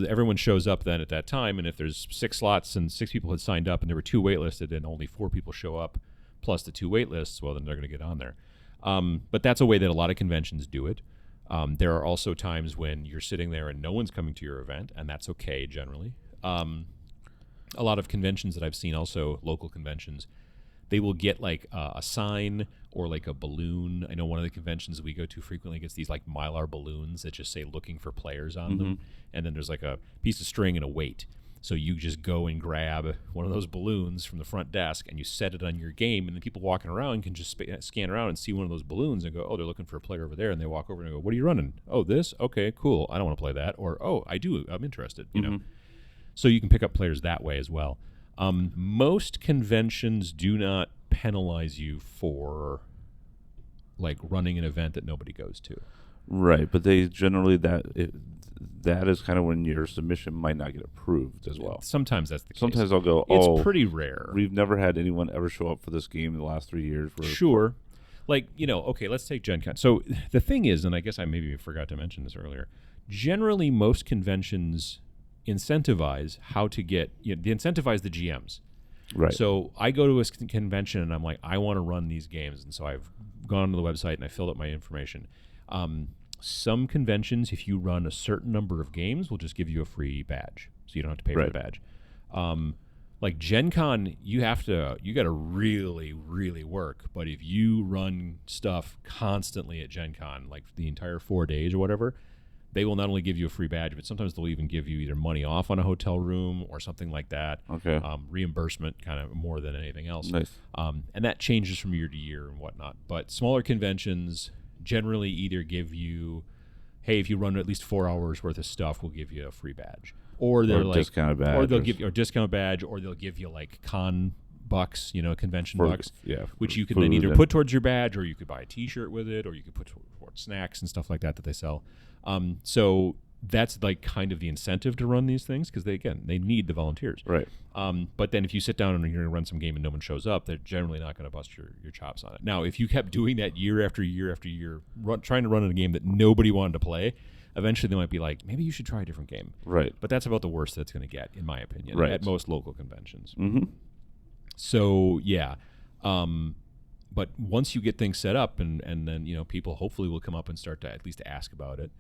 everyone shows up then at that time, and if there's 6 slots and 6 people had signed up, and there were 2 waitlisted, and only 4 people show up, plus the 2 waitlists, well then they're going to get on there. But that's a way that a lot of conventions do it. There are also times when you're sitting there and no one's coming to your event, and that's okay generally. A lot of conventions that I've seen, also local conventions, they will get a sign or a balloon. I know one of the conventions that we go to frequently gets these Mylar balloons that just say looking for players on them. And then there's a piece of string and a weight. So you just go and grab one of those balloons from the front desk and you set it on your game, and then people walking around can just scan around and see one of those balloons and go, oh, they're looking for a player over there, and they walk over and go, what are you running? Oh, this? Okay, cool. I don't want to play that. Or, oh, I do. I'm interested. You know. So you can pick up players that way as well. Most conventions do not penalize you for like running an event that nobody goes to. Right, but they generally that is kind of when your submission might not get approved as well. Sometimes that's the case. Sometimes I'll go, it's pretty rare. We've never had anyone ever show up for this game in the last 3 years. Sure. Like, okay, let's take Gen Con. So the thing is, and I guess I maybe forgot to mention this earlier, generally most conventions incentivize how to get, they incentivize the GMs. Right. So I go to a convention and I'm like, I want to run these games. And so I've gone to the website and I filled up my information. Some conventions, if you run a certain number of games, will just give you a free badge. So you don't have to pay for the badge. Like Gen Con, you got to really, really work. But if you run stuff constantly at Gen Con, like the entire 4 days or whatever, they will not only give you a free badge, but sometimes they'll even give you either money off on a hotel room or something like that. Okay. Reimbursement kind of more than anything else. Nice. And that changes from year to year and whatnot. But smaller conventions generally either give you, hey, if you run at least 4 hours worth of stuff, we'll give you a free badge. Or they're like discount badge, or they'll give you a discount badge, or they'll give you like con bucks, convention bucks, which you can then either put towards your badge, or you could buy a T-shirt with it, or you could put towards snacks and stuff like that they sell. So that's like kind of the incentive to run these things because they need the volunteers. Right. But then if you sit down and you're going to run some game and no one shows up, they're generally not going to bust your chops on it. Now, if you kept doing that year after year after year, trying to run a game that nobody wanted to play, eventually they might be like, maybe you should try a different game. Right. But that's about the worst that's going to get, in my opinion, at most local conventions. Mm-hmm. So, yeah. But once you get things set up and then, people hopefully will come up and start to at least ask about it.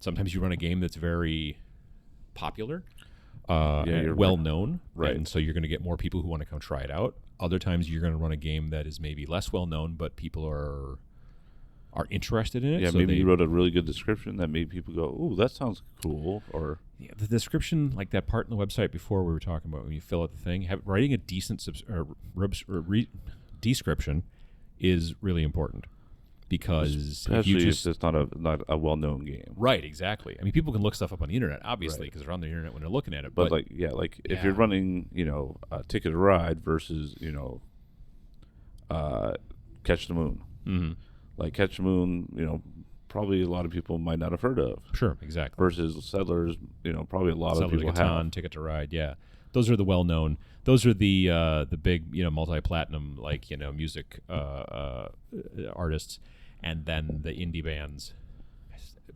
Sometimes you run a game that's very popular, well known, right? And so you're going to get more people who want to come try it out. Other times you're going to run a game that is maybe less well known, but people are interested in it. Yeah, so maybe you wrote a really good description that made people go, "Ooh, that sounds cool." Or the description, like that part in the website before we were talking about when you fill out the thing, writing a decent description is really important. Because especially if it's not a well-known game, right? Exactly. I mean, people can look stuff up on the internet, obviously, because they're on the internet when they're looking at it. But if you're running, a Ticket to Ride versus, Catch the Moon, mm-hmm. like Catch the Moon, probably a lot of people might not have heard of. Sure, exactly. Versus Settlers, probably a lot of people have. Ticket to Ride, yeah. Those are the well-known. Those are the big, multi-platinum, music artists. And then the indie bands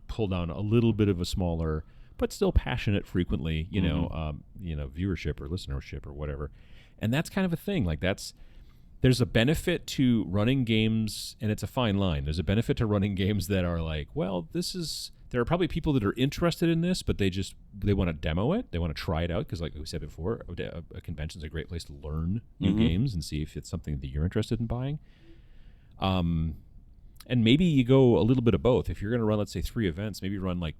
pull down a little bit of a smaller, but still passionate frequently, viewership or listenership or whatever. And that's kind of a thing. Like there's a benefit to running games, and it's a fine line. There's a benefit to running games that are like, well, there are probably people that are interested in this, but they want to demo it. They want to try it out because, like we said before, a convention's a great place to learn new games and see if it's something that you're interested in buying. And maybe you go a little bit of both. If you're going to run, let's say, 3 events, maybe run like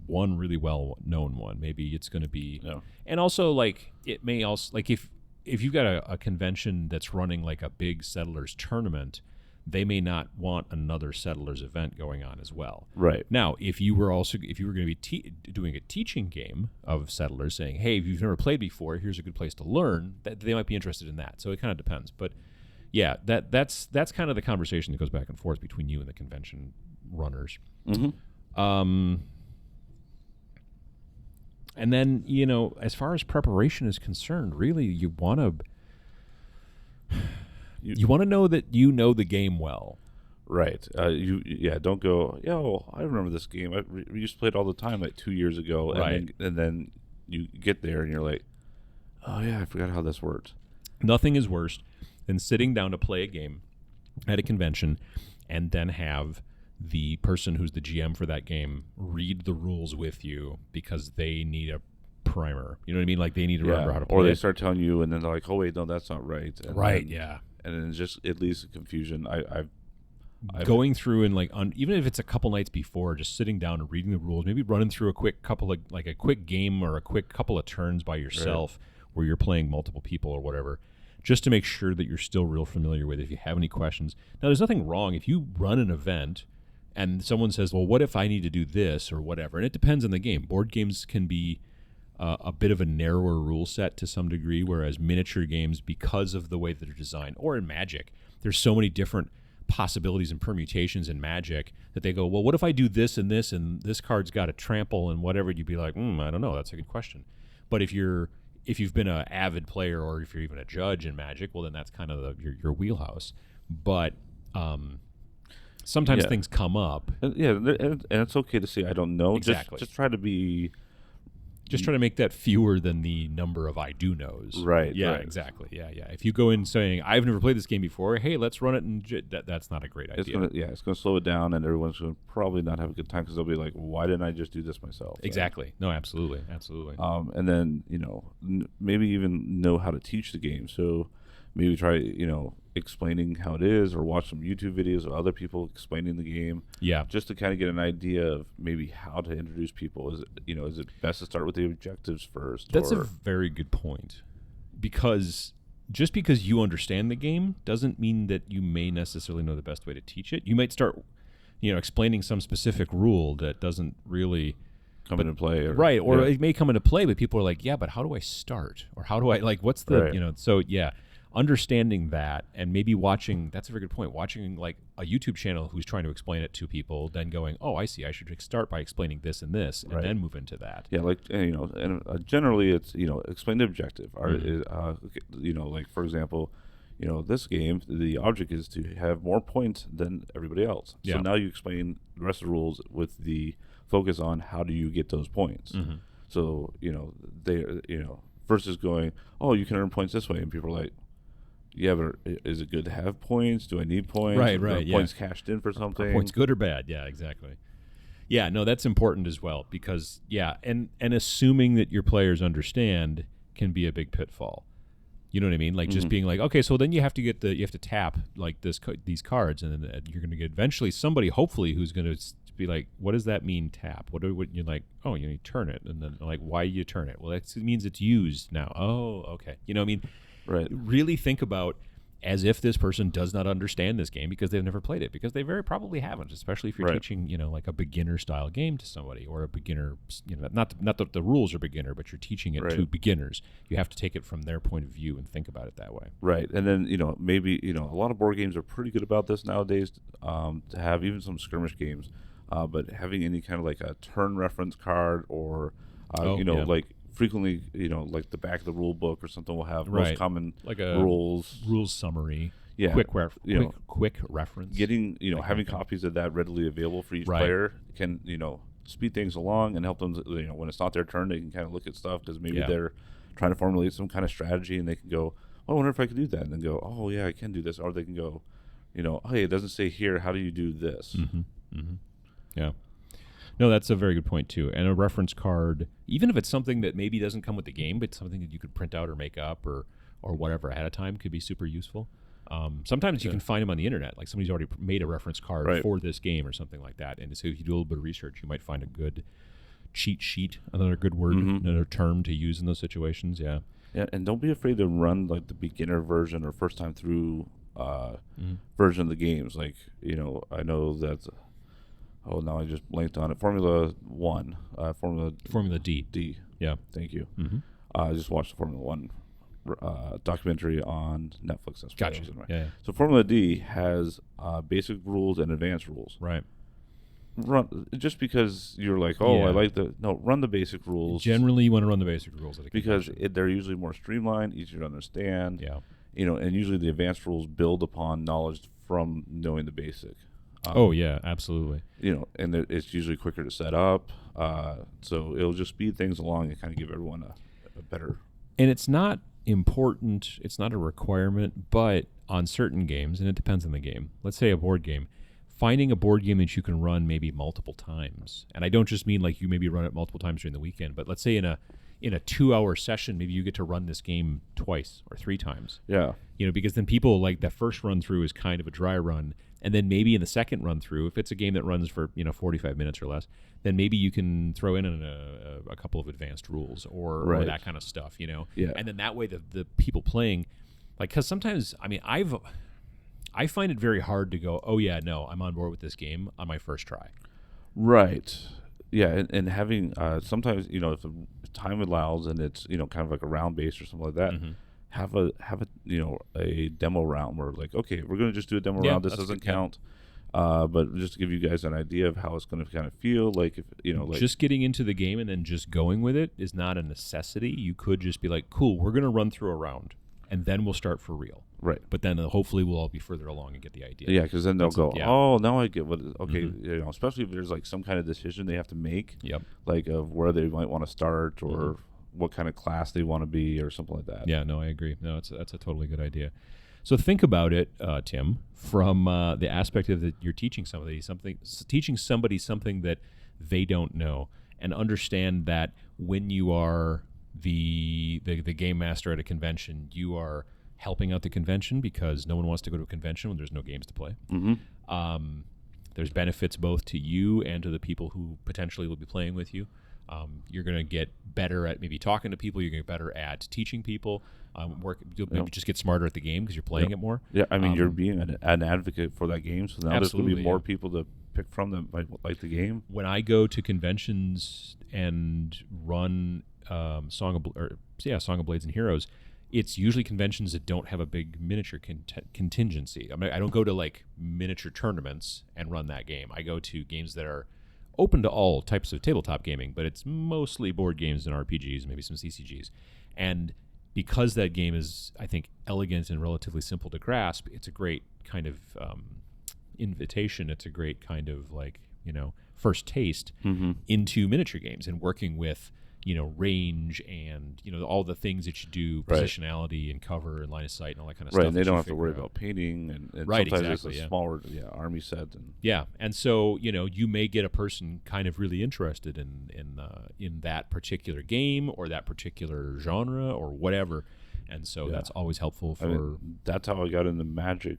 one really well-known one. Maybe it's going to be, and also like it may also like if you've got a convention that's running like a big Settlers tournament, they may not want another Settlers event going on as well. Right. Now, if you were going to be doing a teaching game of Settlers, saying, hey, if you've never played before, here's a good place to learn, that they might be interested in that. So it kind of depends. But yeah, that's kind of the conversation that goes back and forth between you and the convention runners. Mm-hmm. And then, as far as preparation is concerned, really you want to know that you know the game well. Right. Don't go, I remember this game. We used to play it all the time like 2 years ago. Right. And then you get there and you're like, oh, yeah, I forgot how this works. Nothing is worse than sitting down to play a game at a convention and then have the person who's the GM for that game read the rules with you because they need a primer. You know what I mean? Like they need to remember how to play or they start telling you and then they're like, oh, wait, no, that's not right. And right, then, yeah. And then it leads to confusion. I've going through and even if it's a couple nights before, just sitting down and reading the rules, maybe running through a quick game or a quick couple of turns by yourself where you're playing multiple people or whatever, just to make sure that you're still real familiar with it if you have any questions. Now, there's nothing wrong if you run an event and someone says, well, what if I need to do this or whatever? And it depends on the game. Board games can be a bit of a narrower rule set to some degree, whereas miniature games, because of the way that they're designed, or in Magic, there's so many different possibilities and permutations in Magic that they go, well, what if I do this and this card's got a trample and whatever? You'd be like, I don't know. That's a good question. But if you've been an avid player, or if you're even a judge in Magic, well, then that's kind of your wheelhouse. But sometimes things come up. And it's okay to say I don't know. Exactly. Just try to be. Just try to make that fewer than the number of I do knows. Right. Yeah. Right. Exactly. Yeah. If you go in saying I've never played this game before, hey, let's run it, and that's not a great idea. It's gonna slow it down, and everyone's gonna probably not have a good time because they'll be like, why didn't I just do this myself? Exactly. No, absolutely. And then maybe even know how to teach the game. So maybe try explaining how it is, or watch some YouTube videos of other people explaining the game. Yeah. Just to kind of get an idea of maybe how to introduce people. Is it best to start with the objectives first? That's a very good point, because just because you understand the game doesn't mean that you may necessarily know the best way to teach it. You might start, explaining some specific rule that doesn't really come into play, or it may come into play, but people are like, yeah, but how do I start, or how do I what's the so yeah. Understanding that, and maybe watching, that's a very good point, watching like a YouTube channel who's trying to explain it to people, then going, oh, I see, I should start by explaining this and this, and then move into that. Yeah, generally it's, explain the objective. Like, for example, this game, the object is to have more points than everybody else. So now you explain the rest of the rules with the focus on how do you get those points. Mm-hmm. So, versus going, oh, you can earn points this way, and people are like, yeah, but is it good to have points? Do I need points? Right. Points cashed in for something? Are points good or bad? Yeah, exactly. Yeah, no, that's important as well, because and assuming that your players understand can be a big pitfall. You know what I mean? Like just being like, okay, so then you have to tap like these cards, and then you're going to get eventually somebody, hopefully, who's going to be like, what does that mean, tap? What you're like, oh, you turn it, and then like, why you turn it? Well, it means it's used now. Oh, okay. I mean, right. Really think about as if this person does not understand this game because they've never played it, because they very probably haven't, especially if you're teaching, like a beginner style game to somebody, or a beginner, not that the rules are beginner, but you're teaching it to beginners. You have to take it from their point of view and think about it that way. Right. And then, maybe, a lot of board games are pretty good about this nowadays, to have even some skirmish games, but having any kind of like a turn reference card, or, like frequently, like the back of the rule book or something will have most common like a rules summary. Yeah, quick reference. Getting having copies of that readily available for each player can speed things along and help them. When it's not their turn, they can kind of look at stuff, because maybe they're trying to formulate some kind of strategy, and they can go, oh, I wonder if I could do that, and then go, oh yeah, I can do this, or they can go, hey, it doesn't say here, how do you do this? Yeah. No, that's a very good point too. And a reference card, even if it's something that maybe doesn't come with the game, but something that you could print out or make up or whatever ahead of time, could be super useful. Sometimes you can find them on the internet, like somebody's already made a reference card for this game or something like that. And so if you do a little bit of research, you might find a good cheat sheet, another good word, another term to use in those situations. Yeah. Yeah, and don't be afraid to run like the beginner version or first time through version of the games. Like, I know that. Oh, now I just blanked on it. Formula D. D. Yeah. Thank you. I just watched the Formula One documentary on Netflix. That's gotcha. Yeah. So Formula D has basic rules and advanced rules. Right. Run just because you're like, I like run the basic rules. Generally, you want to run the basic rules because they're usually more streamlined, easier to understand. Yeah. And usually the advanced rules build upon knowledge from knowing the basic. Absolutely. And it's usually quicker to set up, so it'll just speed things along and kind of give everyone a better. And it's not important, it's not a requirement, but on certain games, and it depends on the game. Let's say a board game, finding a board game that you can run maybe multiple times, and I don't just mean like you maybe run it multiple times during the weekend, but let's say in a 2-hour session, maybe you get to run this game twice or 3 times. Yeah. Because then people like that first run through is kind of a dry run. And then maybe in the second run through, if it's a game that runs for 45 minutes or less, then maybe you can throw in a couple of advanced rules or that kind of stuff, Yeah. And then that way the people playing, like, because sometimes, I mean, I find it very hard to go, oh yeah, no, I'm on board with this game on my first try. Right. Yeah, and having sometimes if time allows and it's kind of like a round base or something like that, Mm-hmm. have a a demo round where like, okay, we're gonna just do a demo Yeah, round. This that's doesn't good, yeah. count, but just to give you guys an idea of how it's gonna kind of feel. Like if like Just getting into the game and then just going with it is not a necessity. You could just be like, cool, we're going to run through a round, and then we'll start for real. right. But then hopefully we'll all be further along and get the idea. Yeah, because then they'll go, yeah. oh, now I get what. Okay, Mhm. especially if there's like some kind of decision they have to make, Yep. like of where they might want to start or what kind of class they want to be or something like that. Yeah, no, I agree. No, that's a totally good idea. So think about it, Tim, from the aspect of that you're teaching somebody something that they don't know, and understand that when you are the game master at a convention, you are helping out the convention because no one wants to go to a convention when there's no games to play. Mm-hmm. There's benefits both to you and to the people who potentially will be playing with you. You're going to get better at maybe talking to people. You're going to get better at teaching people. You'll maybe just get smarter at the game because you're playing it more. Yeah, I mean, you're being an advocate for that game, so now there's going to be more yeah. people to pick from that might like the game. When I go to conventions and run Song of Blades and Heroes, it's usually conventions that don't have a big miniature contingency. I mean, I don't go to like miniature tournaments and run that game. I go to games that are open to all types of tabletop gaming, but it's mostly board games and RPGs, maybe some CCGs. And because that game is, I think, elegant and relatively simple to grasp, it's a great kind of invitation. It's a great kind of like, first taste into miniature games and working with, range and, all the things that you do, positionality and cover and line of sight and all that kind of stuff. Right, and they don't have to worry about painting and right, sometimes exactly, it's a smaller army set. And yeah, and so, you may get a person kind of really interested in that particular game or that particular genre or whatever. And so that's always helpful for... that's how I got into Magic.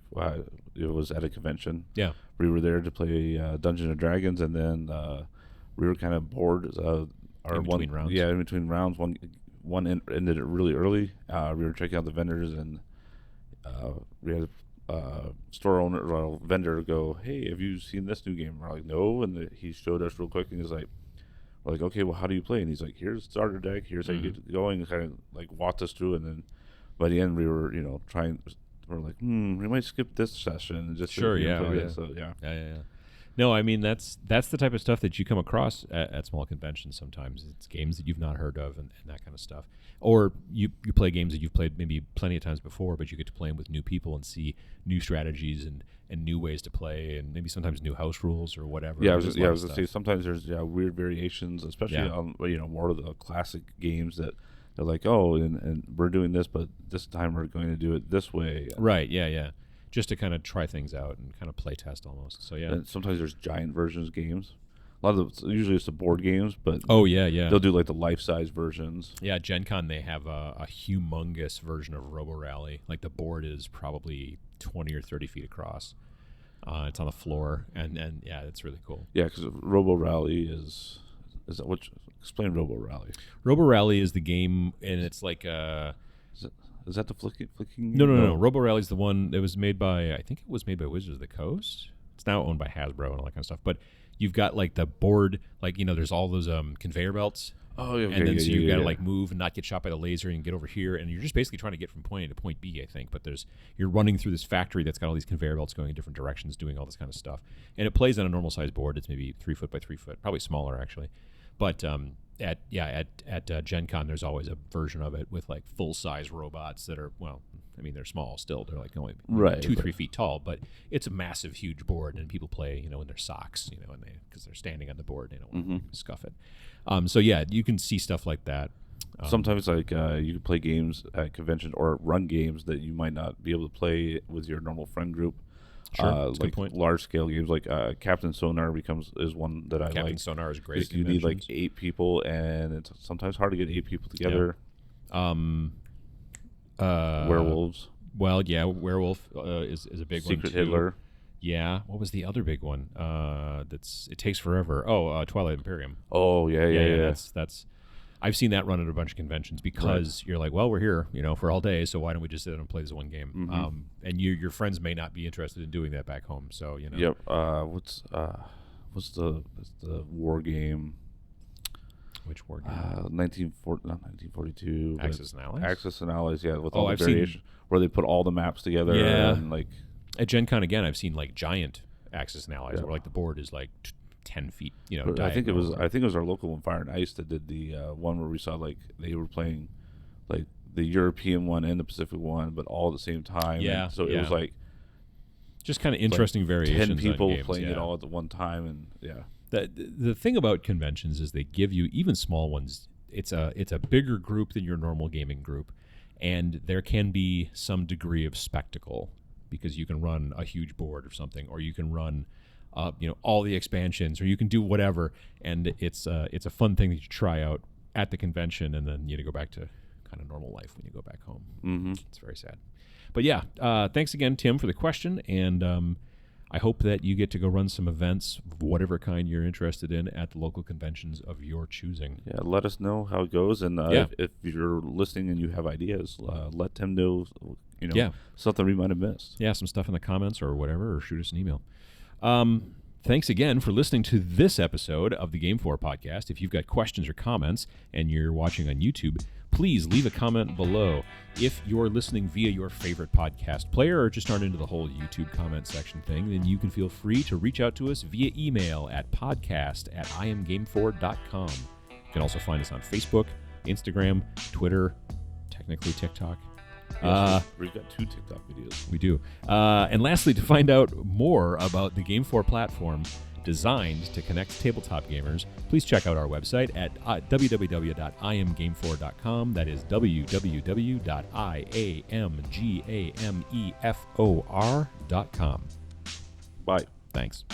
It was at a convention. Yeah. We were there to play Dungeons and Dragons, and then we were kind of bored. In between rounds. Yeah, in between rounds. One ended it really early. We were checking out the vendors, and we had a store owner or vendor go, "Hey, have you seen this new game?" We're like, "No," and he showed us real quick, and he's like, "We're like, okay, well, how do you play?" And he's like, "Here's the starter deck. Here's how you get going." And kind of like walked us through, and then by the end, we were trying. We're like, we might skip this session and just play this. So yeah. No, I mean that's the type of stuff that you come across at small conventions. Sometimes it's games that you've not heard of and that kind of stuff, or you play games that you've played maybe plenty of times before, but you get to play them with new people and see new strategies and new ways to play, and maybe sometimes new house rules or whatever. Yeah, I was going to say sometimes there's weird variations, especially on more of the classic games that they're like, oh, and we're doing this, but this time we're going to do it this way. Right. Yeah. Just to kind of try things out and kind of play test almost. So yeah. And sometimes there's giant versions of games. A lot of usually it's the board games, but yeah. They'll do like the life-size versions. Yeah, Gen Con they have a humongous version of Robo Rally. Like the board is probably 20 or 30 feet across. It's on the floor, and yeah, it's really cool. Yeah, because Robo Rally is that what? Explain Robo Rally. Robo Rally is the game, and it's like Is that the flicking? No. Robo Rally's the one that was made by, I think it was made by Wizards of the Coast. It's now owned by Hasbro and all that kind of stuff. But you've got like the board, like there's all those conveyor belts. Oh yeah. Okay, and then so you got to like move and not get shot by the laser and get over here, and you're just basically trying to get from point A to point B, I think. But you're running through this factory that's got all these conveyor belts going in different directions, doing all this kind of stuff. And it plays on a normal size board. It's maybe 3 foot by 3 foot, probably smaller actually. But at Gen Con, there's always a version of it with like full size robots that are, well, I mean, they're small still. They're like only 2-3 feet tall, but it's a massive, huge board, and people play, in their socks, and because they're standing on the board, they don't want to scuff it. So yeah, you can see stuff like that. Sometimes like you can play games at convention or run games that you might not be able to play with your normal friend group. Sure, that's a like good point. Large scale games like Captain Sonar is one that I like. Captain Sonar is great. You need like 8 people, and it's sometimes hard to get 8 people together. Werewolves. Well, yeah, Werewolf is a big one too. Secret Hitler. Yeah. What was the other big one? It takes forever. Twilight Imperium. Oh yeah. That's. I've seen that run at a bunch of conventions because you're like, well, we're here, for all day, so why don't we just sit and play this one game? And your friends may not be interested in doing that back home, so Yep. what's the war game? Which war game? 1942. Axis and Allies? Axis and Allies, yeah, with all the I've variation, where they put all the maps together. Yeah. And like At Gen Con, again, I've seen like giant Axis and Allies Yeah. where like the board is like 10 feet, I think it was diagonal. our local one, Fire and Ice, that did the one where we saw like they were playing like the European one and the Pacific one, but all at the same time. Yeah, And so it yeah. was like Just kind of interesting variations 10 people on games, playing it yeah. all at the one time, and yeah. The thing about conventions is they give you, even small ones, it's a bigger group than your normal gaming group, and there can be some degree of spectacle because you can run a huge board or something, or you can run all the expansions, or you can do whatever, and it's a fun thing that you try out at the convention, and then you go back to kind of normal life when you go back home. Mm-hmm. It's very sad. But yeah, thanks again, Tim, for the question, and I hope that you get to go run some events of whatever kind you're interested in at the local conventions of your choosing. Yeah, let us know how it goes, and if you're listening and you have ideas, let Tim know. Something we might have missed. Yeah, some stuff in the comments or whatever, or shoot us an email. Thanks again for listening to this episode of the GameFor Podcast. If you've got questions or comments and you're watching on YouTube, please leave a comment below. If you're listening via your favorite podcast player or just aren't into the whole YouTube comment section thing, then you can feel free to reach out to us via email at podcast@iamgamefor.com. You can also find us on Facebook, Instagram, Twitter, technically TikTok. Yes, we've got 2 TikTok videos. We do. And lastly, to find out more about the GameFor platform designed to connect tabletop gamers, please check out our website at www.iamgamefor.com. That is www.iamgamefor.com. Bye. Thanks.